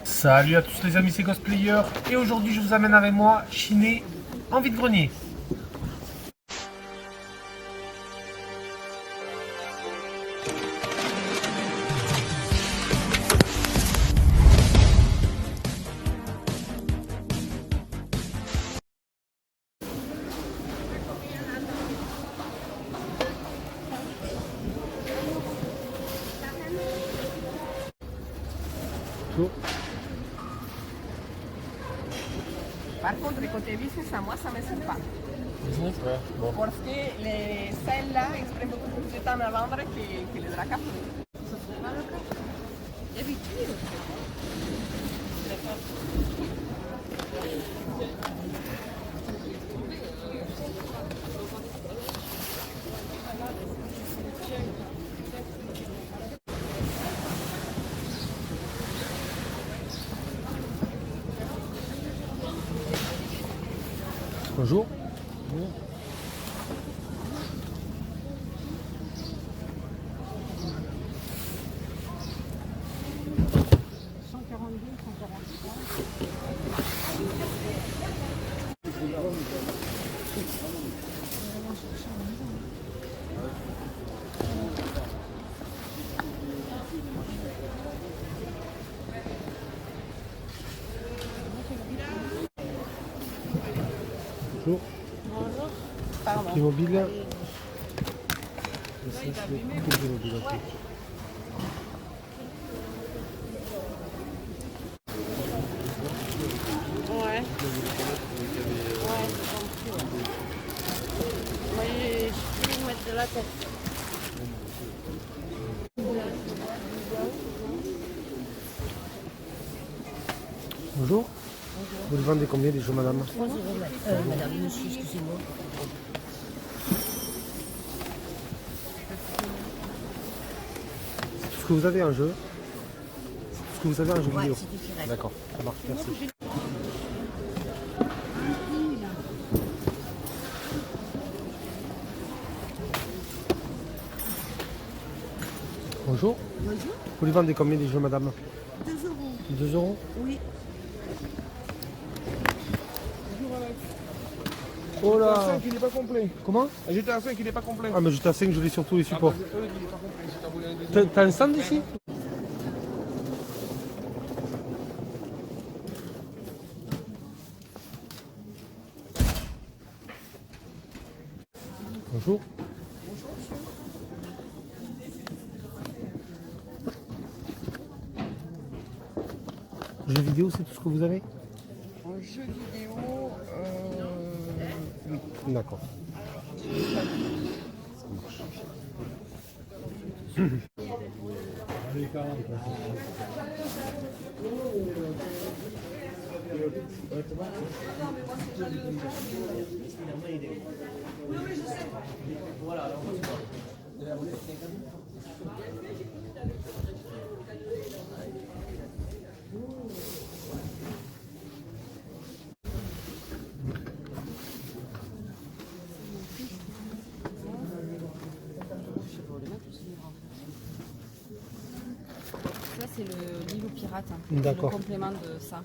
Salut à tous les amis, c'est Cosplayer et aujourd'hui je vous amène avec moi chiner en vide-grenier. Bonjour. Par contre, le côté business, à moi, ça ne me sert pas. Business, ouais. Bon. Parce que celles-là, ils prennent beaucoup plus de temps à vendre que les draps café. Bonjour. Bonjour. Bonjour. Pardon. Playmobil. Et ça, c'est le Playmobil. Ouais. Ouais. Ouais, c'est compris, ouais. Moi, je peux me mettre de la tête. Bonjour. Vous le vendez combien les jeux, madame? 3 euros, madame, monsieur, excusez-moi. C'est tout ce que vous avez en jeu? C'est tout ce que vous avez en jeu Ouais, vidéo? c'est différent. D'accord, ça marche, merci. Bonjour. Bonjour. Vous les vendez combien les jeux, madame? 2 euros. 2 euros? Oui. Oh là! GTA 5 il n'est pas complet. Comment? GTA 5 il n'est pas complet. Ah mais GTA 5 je l'ai sur tous les supports. Il n'est pas complet. Si t'as voulu un deuxième. T'as un stand ici? Bonjour. Jeux vidéo, c'est tout ce que vous avez? En jeu vidéo, oui. D'accord. Ça, c'est le Lilo Pirate. D'accord. C'est le complément de ça.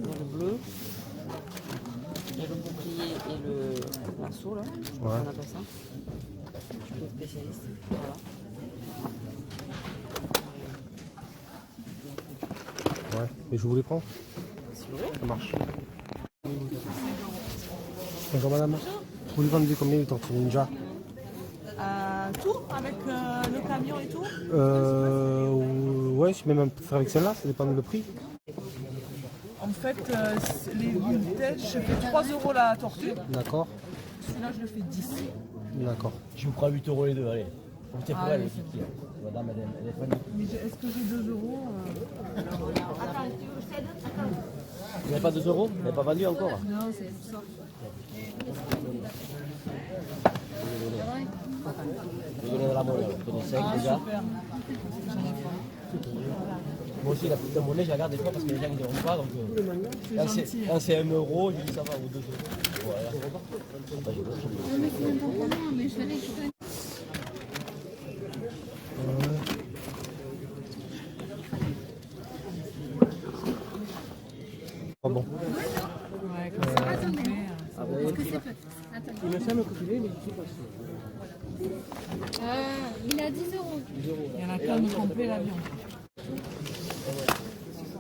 Le bleu. Il y a le bouclier et le lasso, là. Ouais. On appelle ça. Je suis spécialiste. Voilà. Ouais. Et je vous les prends? Si vous voulez. Ça marche. Bonjour madame. Vous les vendez combien les Tortues Ninja? Tout avec le camion et tout. Ouais, c'est même un peu avec celle-là, ça dépend du prix. En fait, les vintage, je fais 3 euros la tortue. D'accord. Celui-là, je le fais 10. D'accord. Je vous prends 8 euros les deux, allez. Comptez pour elle, Allez, les filles. Madame, elle est panique. Mais est-ce que j'ai 2 euros Vous n'avez pas 2 euros? Vous n'avez pas vendu encore? Non, c'est tout ça. Je vais donner de la monnaie, tenez 5 déjà. Super. Moi aussi, la petite monnaie, je la garde des fois parce que les gens ne diront pas. Donc, quand c'est 1 euro, je dis ça va, ou 2 euros. Voilà. Bah, je Ah bon. Ouais, comme ça. Il me semble que tu l'as, mais je sais pas si. Il a 10 euros. Il y en a plein de complet l'avion.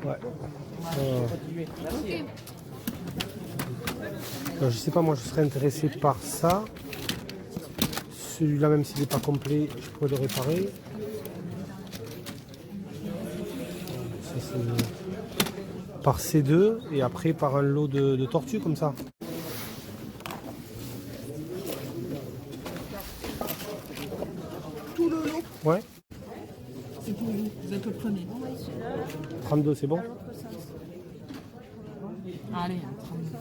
Ouais. Ok. Je sais pas, moi je serais intéressé par ça. Celui-là, même s'il n'est pas complet, je pourrais le réparer. Ça, c'est par C2 et après par un lot de tortues comme ça. Tout le lot. Ouais. C'est pour vous. Vous êtes le premier. 32, c'est bon? Allez, 32.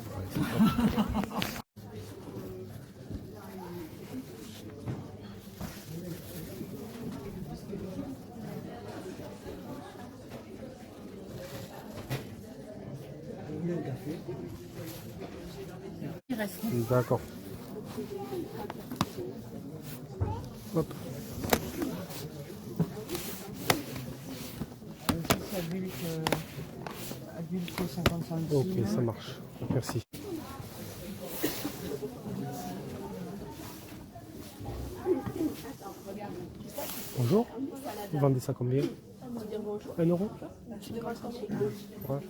D'accord. Hop. Adulte 50 centimes. Ok, ça marche. Merci. Bonjour. Vous vendez ça combien? 1 euro? Ouais.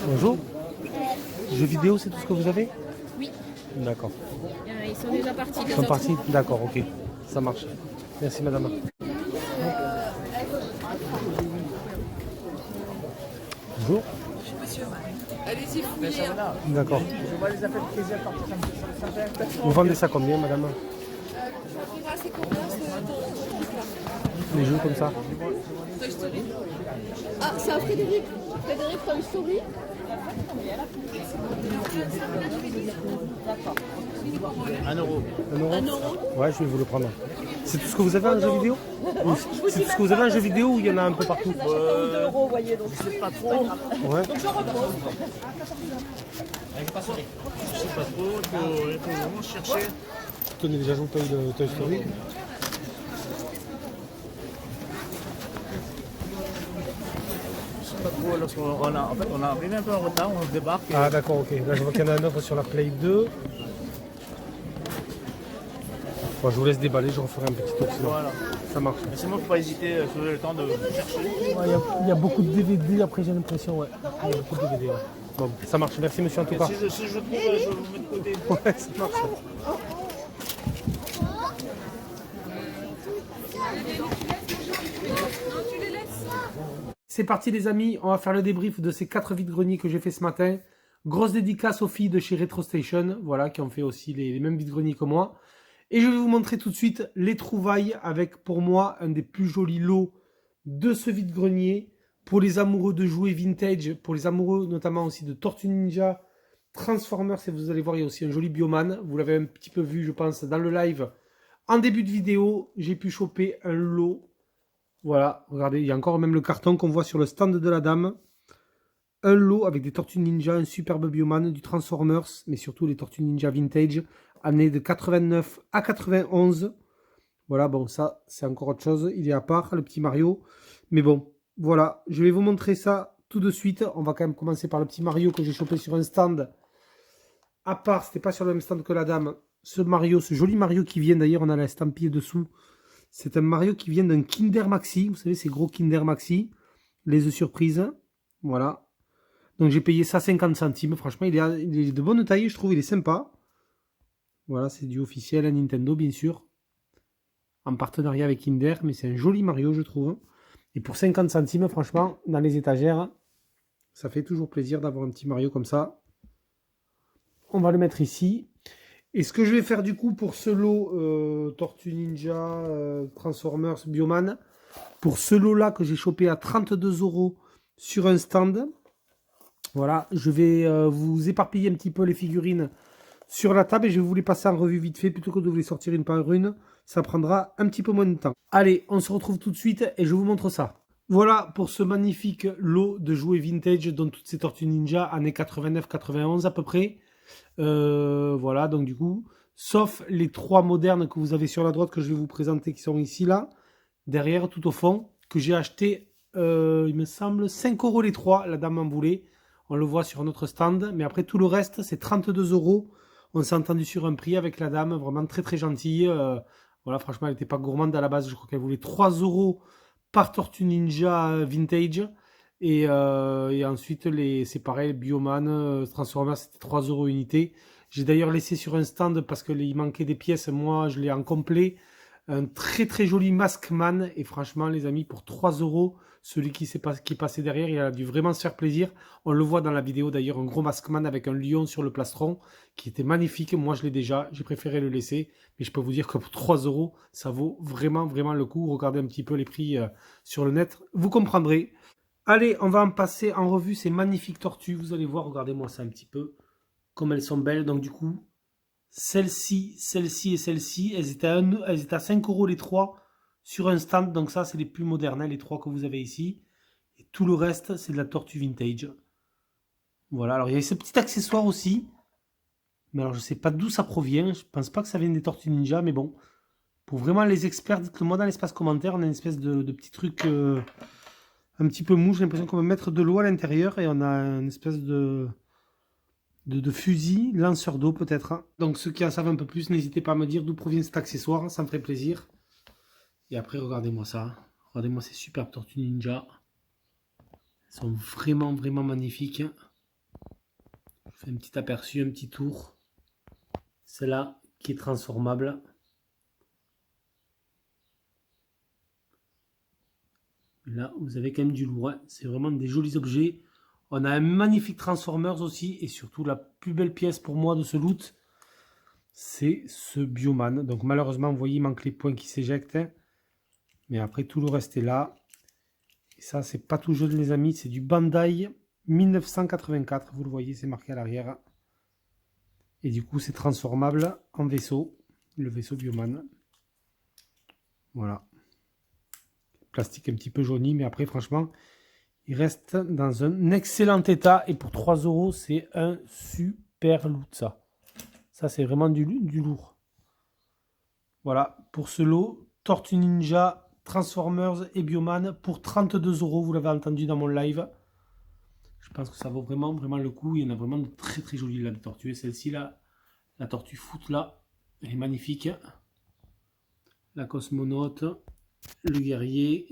Bonjour. Jeux vidéo, c'est tout ce que vous avez? Oui. D'accord. Ils sont déjà partis. Ils sont partis? D'accord, ok. Ça marche. Merci madame. Bonjour. Allez-y, fouillez. D'accord. Vous vendez ça combien madame? Les jeux comme ça? Ah, c'est un Frédéric. Frédéric Toy Story. Un euro. Ouais, je vais vous le prendre. C'est tout ce que vous avez en jeu vidéo? C'est tout ce que vous avez en jeu vidéo ou il y en a un peu partout? 2 euros, voyez, donc. Je sais pas trop. Ouais. Je sais pas trop, il faut vraiment chercher. Tu connais déjà joué au Toy Story? Je sais pas trop, lorsqu'on a, en fait, on a arrivé un peu en retard, on débarque. Ah d'accord, ok. Là je vois qu'il y en a un autre sur la Play 2. Bon, je vous laisse déballer, je referai un petit tour sinon. Voilà. Ça marche. Mais sinon, il ne faut pas hésiter, si vous avez le temps de chercher. Ouais, il y a beaucoup de DVD après j'ai l'impression, ouais. Il y a beaucoup de DVD, ouais. Bon, ça marche, merci monsieur en tout cas. Si je trouve, je vous mets de côté. Ouais, ça marche. C'est parti les amis, on va faire le débrief de ces 4 vides-greniers que j'ai fait ce matin. Grosse dédicace aux filles de chez RetroStation, voilà, qui ont fait aussi les mêmes vides-greniers que moi. Et je vais vous montrer tout de suite les trouvailles avec pour moi un des plus jolis lots de ce vide-grenier. Pour les amoureux de jouets vintage, pour les amoureux notamment aussi de Tortue Ninja, Transformers, et vous allez voir, il y a aussi un joli Bioman. Vous l'avez un petit peu vu, je pense, dans le live. En début de vidéo, j'ai pu choper un lot. Voilà, regardez, il y a encore même le carton qu'on voit sur le stand de la dame. Un lot avec des Tortues Ninja, un superbe Bioman, du Transformers, mais surtout les Tortues Ninja Vintage, années de 89 à 91. Voilà, bon, ça, c'est encore autre chose. Il est à part, le petit Mario. Mais bon, voilà, je vais vous montrer ça tout de suite. On va quand même commencer par le petit Mario que j'ai chopé sur un stand. À part, c'était pas sur le même stand que la dame. Ce Mario, ce joli Mario qui vient, d'ailleurs, on a la estampille dessous. C'est un Mario qui vient d'un Kinder Maxi. Vous savez, ces gros Kinder Maxi. Les œufs surprises. Voilà. Donc j'ai payé ça 50 centimes. Franchement, il est de bonne taille, je trouve. Il est sympa. Voilà, c'est du officiel à Nintendo, bien sûr. En partenariat avec Kinder. Mais c'est un joli Mario, je trouve. Et pour 50 centimes, franchement, dans les étagères, ça fait toujours plaisir d'avoir un petit Mario comme ça. On va le mettre ici. Et ce que je vais faire du coup pour ce lot Tortue Ninja, Transformers, Bioman, pour ce lot-là que j'ai chopé à 32 € sur un stand, voilà, je vais vous éparpiller un petit peu les figurines sur la table et je vais vous les passer en revue vite fait plutôt que de vous les sortir une par une. Ça prendra un petit peu moins de temps. Allez, on se retrouve tout de suite et je vous montre ça. Voilà pour ce magnifique lot de jouets vintage, dont toutes ces Tortues Ninja, années 89-91 à peu près. Voilà, donc du coup, sauf les 3 modernes que vous avez sur la droite que je vais vous présenter, qui sont ici, là, derrière, tout au fond, que j'ai acheté, il me semble, 5 € les 3, la dame en voulait. On le voit sur notre stand, mais après tout le reste, c'est 32 €. On s'est entendu sur un prix avec la dame, vraiment très très gentille. Voilà, franchement, elle n'était pas gourmande à la base, je crois qu'elle voulait 3 € par Tortue Ninja vintage. Et ensuite, c'est pareil, Bioman, Transformers, c'était 3 € unité. J'ai d'ailleurs laissé sur un stand parce qu'il manquait des pièces. Moi, je l'ai en complet. Un très très joli Maskman. Et franchement, les amis, pour 3 €, celui qui est passé derrière, il a dû vraiment se faire plaisir. On le voit dans la vidéo d'ailleurs, un gros Maskman avec un lion sur le plastron qui était magnifique. Moi, je l'ai déjà. J'ai préféré le laisser. Mais je peux vous dire que pour 3 €, ça vaut vraiment vraiment le coup. Regardez un petit peu les prix sur le net. Vous comprendrez. Allez, on va en passer en revue ces magnifiques tortues. Vous allez voir, regardez-moi ça un petit peu. Comme elles sont belles. Donc du coup, celle-ci et celle-ci, elles étaient à 5 € les 3 sur un stand. Donc ça, c'est les plus modernes, hein, les 3 que vous avez ici. Et tout le reste, c'est de la tortue vintage. Voilà, alors il y a ce petit accessoire aussi. Mais alors je ne sais pas d'où ça provient. Je pense pas que ça vienne des Tortues Ninja. Mais bon, pour vraiment les experts, dites-le moi dans l'espace commentaire. On a une espèce de petit truc... un petit peu mou, j'ai l'impression qu'on va mettre de l'eau à l'intérieur et on a une espèce de fusil, lanceur d'eau peut-être. Hein. Donc ceux qui en savent un peu plus, n'hésitez pas à me dire d'où provient cet accessoire, ça me ferait plaisir. Et après, regardez-moi ça. Regardez-moi ces superbes Tortues Ninja. Elles sont vraiment, vraiment magnifiques. Je fais un petit aperçu, un petit tour. Celle-là qui est transformable. Là, vous avez quand même du lourd. Hein. C'est vraiment des jolis objets. On a un magnifique Transformers aussi. Et surtout, la plus belle pièce pour moi de ce loot, c'est ce Bioman. Donc malheureusement, vous voyez, il manque les points qui s'éjectent. Hein. Mais après, tout le reste est là. Et ça, c'est pas tout jeune, les amis. C'est du Bandai 1984. Vous le voyez, c'est marqué à l'arrière. Et du coup, c'est transformable en vaisseau. Le vaisseau Bioman. Voilà. Plastique un petit peu jauni, mais après franchement il reste dans un excellent état et pour 3 €, c'est un super loot. Ça c'est vraiment du lourd. Voilà pour ce lot Tortue Ninja, Transformers et Bioman pour 32 €. Vous l'avez entendu dans mon live. Je pense que ça vaut vraiment vraiment le coup. Il y en a vraiment de très très jolies là de tortues. Et celle-ci là, la tortue foot là, elle est magnifique. La cosmonaute, le guerrier,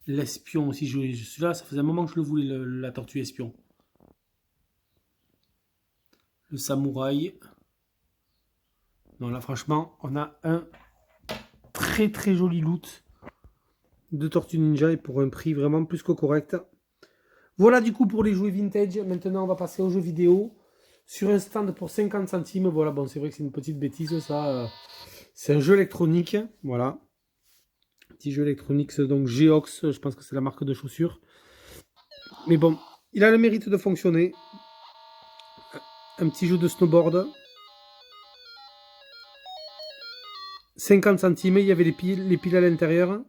l'espion aussi. Celui-là, ça faisait un moment que je le voulais, la tortue espion. Le samouraï. Non, là, franchement, on a un très très joli loot de Tortue Ninja et pour un prix vraiment plus que correct. Voilà du coup pour les jouets vintage. Maintenant, on va passer aux jeux vidéo. Sur un stand pour 50 centimes. Voilà, bon, c'est vrai que c'est une petite bêtise, ça. C'est un jeu électronique, voilà. Petit jeu électronique, donc Geox, je pense que c'est la marque de chaussures. Mais bon, il a le mérite de fonctionner. Un petit jeu de snowboard. 50 centimes, il y avait les piles à l'intérieur.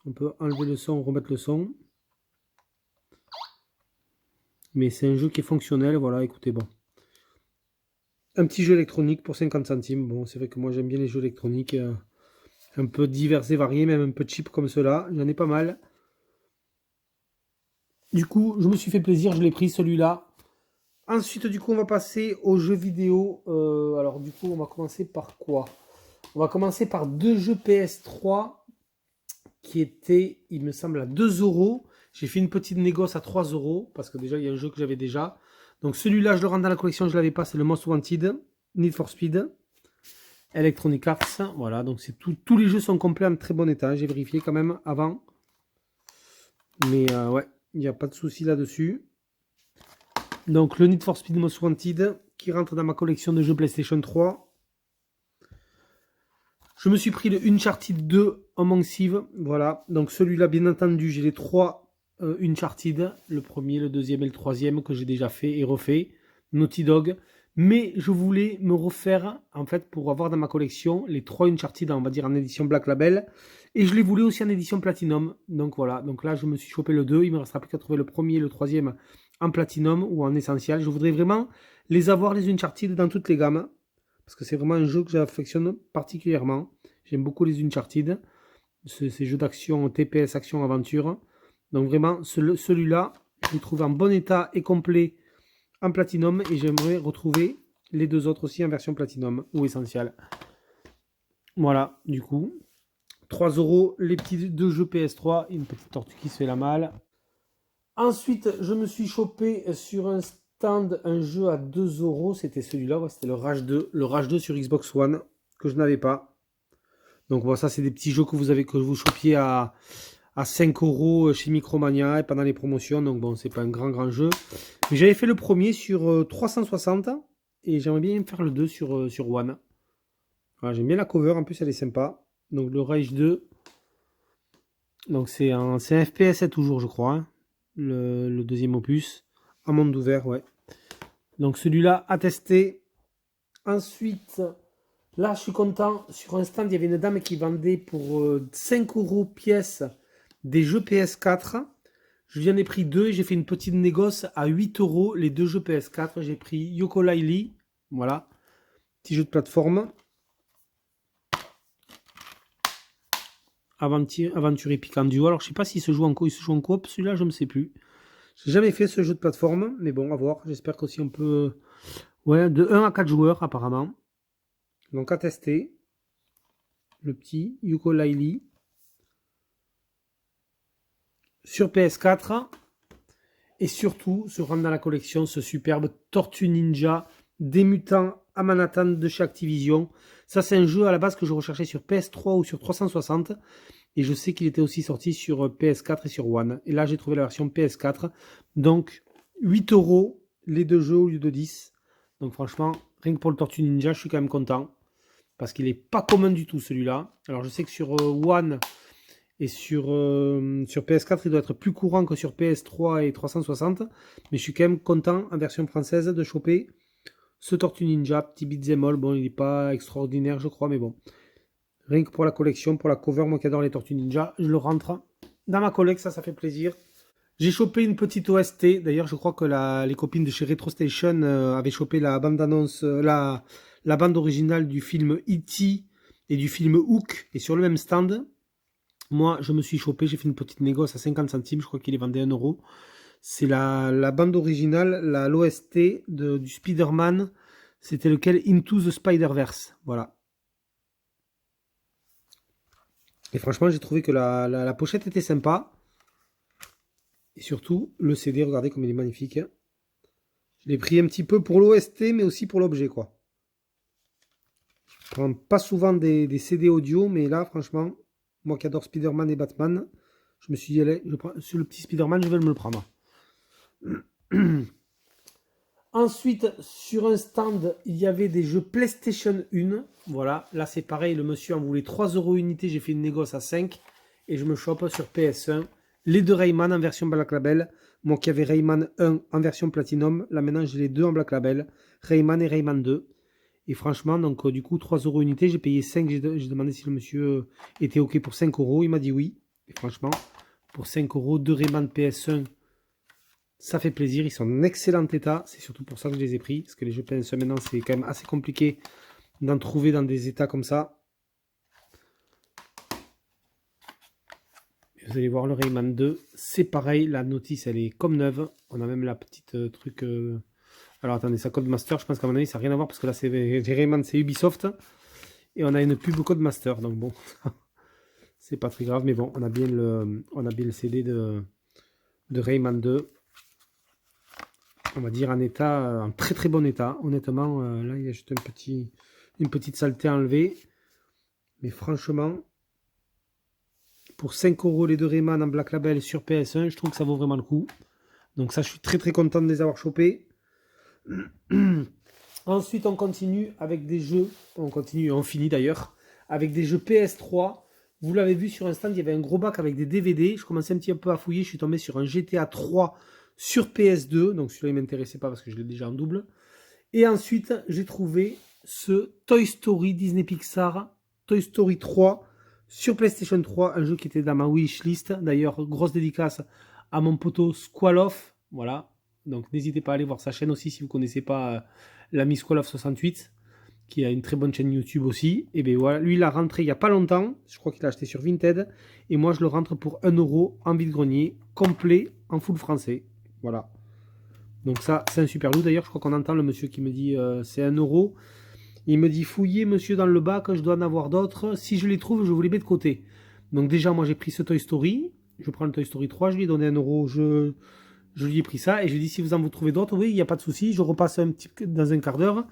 On peut enlever le son, remettre le son. Mais c'est un jeu qui est fonctionnel, voilà, écoutez, bon. Un petit jeu électronique pour 50 centimes. Bon, c'est vrai que moi j'aime bien les jeux électroniques un peu divers et variés, même un peu cheap comme cela. J'en ai pas mal. Du coup, je me suis fait plaisir, je l'ai pris celui-là. Ensuite, du coup, on va passer aux jeux vidéo. Alors, du coup, on va commencer par quoi? On va commencer par 2 jeux PS3 qui étaient, il me semble, à 2 €. J'ai fait une petite négoce à 3 € parce que déjà, il y a un jeu que j'avais déjà. Donc celui-là, je le rentre dans la collection, je ne l'avais pas, c'est le Most Wanted, Need for Speed, Electronic Arts. Voilà, donc c'est tous les jeux sont complets en très bon état. J'ai vérifié quand même avant. Mais ouais, il n'y a pas de souci là-dessus. Donc le Need for Speed Most Wanted qui rentre dans ma collection de jeux PlayStation 3. Je me suis pris le Uncharted 2 Among Thieves. Voilà, donc celui-là, bien entendu, j'ai les 3 Uncharted, le premier, le deuxième et le troisième que j'ai déjà fait et refait, Naughty Dog, mais je voulais me refaire en fait pour avoir dans ma collection les 3 Uncharted, on va dire en édition Black Label, et je les voulais aussi en édition Platinum, donc voilà, donc là je me suis chopé le 2, il me restera plus qu'à trouver le premier et le troisième en Platinum ou en essentiel. Je voudrais vraiment les avoir les Uncharted dans toutes les gammes, parce que c'est vraiment un jeu que j'affectionne particulièrement. J'aime beaucoup les Uncharted, ces jeux d'action TPS action aventure. Donc vraiment celui-là, je l'ai trouvé en bon état et complet en platinum, et j'aimerais retrouver les deux autres aussi en version platinum ou essentiel. Voilà, du coup 3 € les petits deux jeux PS3, une petite tortue qui se fait la malle. Ensuite, je me suis chopé sur un stand un jeu à 2 €. C'était celui-là, ouais, c'était le Rage 2. Le Rage 2 sur Xbox One, que je n'avais pas. Donc voilà, ça c'est des petits jeux que vous chopiez à 5 € chez Micromania et pendant les promotions. Donc bon, c'est pas un grand jeu. Mais j'avais fait le premier sur 360 et j'aimerais bien faire le 2 sur One. Voilà, j'aime bien la cover, en plus elle est sympa. Donc le Rage 2. Donc c'est un FPS toujours, je crois. Hein. Le deuxième opus. Un monde ouvert, ouais. Donc celui-là à tester. Ensuite, là je suis content. Sur un stand, il y avait une dame qui vendait pour 5 € pièce des jeux PS4. Je viens ai pris 2 et j'ai fait une petite négoce à 8 € les deux jeux PS4. J'ai pris Yooka-Laylee. Voilà. Petit jeu de plateforme. Aventure épique en duo. Alors je sais pas s'il se joue en coop, celui-là je ne sais plus. J'ai jamais fait ce jeu de plateforme, mais bon, à voir. J'espère qu'aussi on peut... Ouais, de 1 à 4 joueurs apparemment. Donc à tester. Le petit Yooka-Laylee. Sur PS4. Et surtout, se rendre dans la collection, ce superbe Tortue Ninja des mutants à Manhattan de chez Activision. Ça, c'est un jeu à la base que je recherchais sur PS3 ou sur 360. Et je sais qu'il était aussi sorti sur PS4 et sur One. Et là, j'ai trouvé la version PS4. Donc, 8 € les deux jeux au lieu de 10. Donc, franchement, rien que pour le Tortue Ninja, je suis quand même content. Parce qu'il n'est pas commun du tout, celui-là. Alors, je sais que sur One et sur PS4, il doit être plus courant que sur PS3 et 360. Mais je suis quand même content, en version française, de choper ce Tortue Ninja, petit beat'em all. Bon, il n'est pas extraordinaire, je crois, mais bon. Rien que pour la collection, pour la cover, moi qui adore les Tortues Ninja, je le rentre dans ma collection, ça fait plaisir. J'ai chopé une petite OST. D'ailleurs, je crois que les copines de chez RetroStation avaient chopé la bande-annonce, la bande originale du film E.T. et du film Hook, et sur le même stand. Moi, je me suis chopé, j'ai fait une petite négoce à 50 centimes, je crois qu'il est vendu à 1 €. C'est la bande originale, l'OST du Spider-Man. C'était lequel? Into the Spider-Verse. Voilà. Et franchement, j'ai trouvé que la pochette était sympa. Et surtout, le CD, regardez comme il est magnifique. Je l'ai pris un petit peu pour l'OST, mais aussi pour l'objet, quoi. Je prends pas souvent des CD audio, mais là, franchement, moi qui adore Spider-Man et Batman, je me suis dit, allez, sur le petit Spider-Man, je vais me le prendre. Ensuite, sur un stand, il y avait des jeux PlayStation 1. Voilà, là c'est pareil, le monsieur en voulait 3 € unité, j'ai fait une négoce à 5. Et je me chope sur PS1 les deux Rayman en version Black Label. Moi qui avais Rayman 1 en version Platinum, là maintenant j'ai les deux en Black Label, Rayman et Rayman 2. Et franchement, donc du coup 3 € unité, j'ai payé 5, j'ai demandé si le monsieur était ok pour 5 €, il m'a dit oui. Et franchement, pour 5 €, deux Rayman PS1, ça fait plaisir, ils sont en excellent état. C'est surtout pour ça que je les ai pris. Parce que les jeux PS1 maintenant, c'est quand même assez compliqué d'en trouver dans des états comme ça. Et vous allez voir le Rayman 2. C'est pareil, la notice elle est comme neuve. On a même la petite truc... Alors attendez, ça Codemaster, je pense qu'à mon avis ça n'a rien à voir. Parce que là, c'est Rayman, c'est Ubisoft. Et on a une pub Codemaster. Donc bon, c'est pas très grave. Mais bon, on a bien le CD de Rayman 2. On va dire en très très bon état. Honnêtement, là il y a juste une petite saleté à enlever. Mais franchement, pour 5 € les deux Rayman en Black Label sur PS1, je trouve que ça vaut vraiment le coup. Donc ça, je suis très très content de les avoir chopés. Ensuite, on continue avec des jeux. On finit d'ailleurs. Avec des jeux PS3. Vous l'avez vu sur un stand, il y avait un gros bac avec des DVD. Je commençais un petit peu à fouiller. Je suis tombé sur un GTA 3 sur PS2, donc celui-là il ne m'intéressait pas parce que je l'ai déjà en double. Et ensuite, j'ai trouvé ce Toy Story Disney Pixar, Toy Story 3 sur PlayStation 3, un jeu qui était dans ma wishlist. D'ailleurs, grosse dédicace à mon poteau Squaloff, voilà. Donc n'hésitez pas à aller voir sa chaîne aussi si vous ne connaissez pas l'ami Squaloff 68, qui a une très bonne chaîne YouTube aussi. Et bien voilà, lui il a rentré il n'y a pas longtemps, je crois qu'il a acheté sur Vinted, et moi je le rentre pour 1 € en vide-grenier, complet, en full français. Voilà. Donc ça, c'est un super lot. D'ailleurs, je crois qu'on entend le monsieur qui me dit c'est 1 €. Il me dit fouillez monsieur dans le bac, je dois en avoir d'autres. Si je les trouve, je vous les mets de côté. Donc déjà, moi j'ai pris ce Toy Story. Je prends le Toy Story 3, je lui ai donné 1 €. Je lui ai pris ça et je lui ai dit si vous en vous trouvez d'autres, oui, il n'y a pas de souci. Je repasse un petit dans un quart d'heure.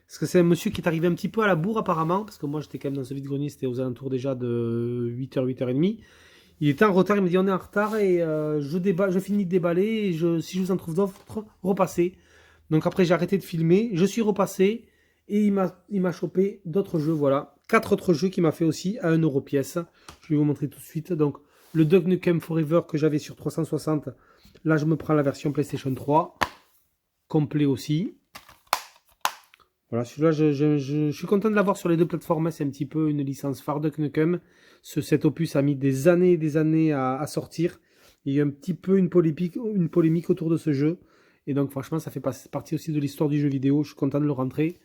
Parce que c'est un monsieur qui est arrivé un petit peu à la bourre apparemment. Parce que moi j'étais quand même dans ce vide-grenier, c'était aux alentours déjà de 8h, 8h30. Il était en retard, il me dit on est en retard et je finis de déballer et si je vous en trouve d'autres, repassez. Donc après j'ai arrêté de filmer, je suis repassé et il m'a chopé d'autres jeux, voilà. 4 autres jeux qu'il m'a fait aussi à 1 € pièce. Je vais vous montrer tout de suite. Donc le Duck Nukem Forever que j'avais sur 360, là je me prends la version PlayStation 3, complet aussi. Voilà, celui-là, je suis content de l'avoir sur les deux plateformes. C'est un petit peu une licence phare Duck Nukem. Cet opus a mis des années et des années à sortir. Il y a eu un petit peu une polémique autour de ce jeu. Et donc, franchement, ça fait partie aussi de l'histoire du jeu vidéo. Je suis content de le rentrer.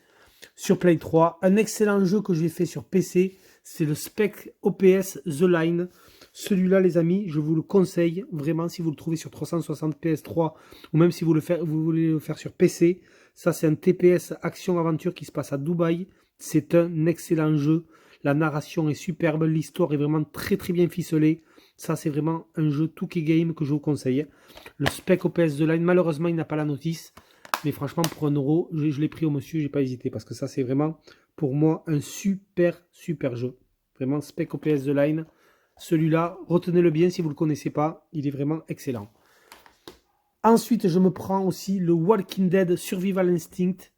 Sur Play 3, un excellent jeu que j'ai fait sur PC, c'est le Spec OPS The Line. Celui-là, les amis, je vous le conseille. Vraiment, si vous le trouvez sur 360 PS3 ou même si vous voulez le faire sur PC. Ça, c'est un TPS action-aventure qui se passe à Dubaï. C'est un excellent jeu. La narration est superbe. L'histoire est vraiment très très bien ficelée. Ça, c'est vraiment un jeu Touquet Game que je vous conseille. Le Spec OPS The Line, malheureusement, il n'a pas la notice. Mais franchement, pour 1 €, je l'ai pris au monsieur. J'ai pas hésité parce que ça, c'est vraiment, pour moi, un super jeu. Vraiment, Spec OPS The Line. Celui-là, retenez-le bien si vous ne le connaissez pas. Il est vraiment excellent. Ensuite, je me prends aussi le Walking Dead Survival Instinct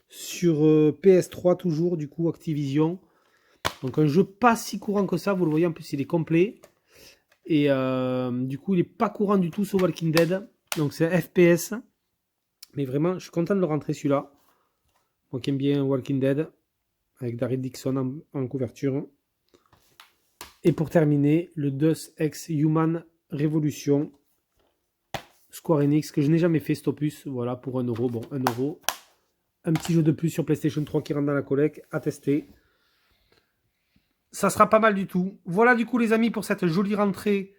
sur PS3 toujours, du coup Activision. Donc un jeu pas si courant que ça, vous le voyez, en plus il est complet. Et du coup il n'est pas courant du tout ce Walking Dead. Donc c'est un FPS. Mais vraiment, je suis content de le rentrer celui-là. Moi qui aime bien Walking Dead, avec Daryl Dixon en couverture. Et pour terminer, le Deus Ex Human Revolution. Square Enix, que je n'ai jamais fait cet opus, voilà, pour 1 €, bon, 1 €. Un petit jeu de plus sur PlayStation 3 qui rentre dans la collecte, à tester. Ça sera pas mal du tout. Voilà du coup les amis pour cette jolie rentrée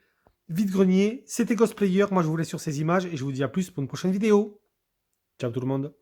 vide-grenier. C'était Ghostplayer, moi je vous laisse sur ces images et je vous dis à plus pour une prochaine vidéo. Ciao tout le monde.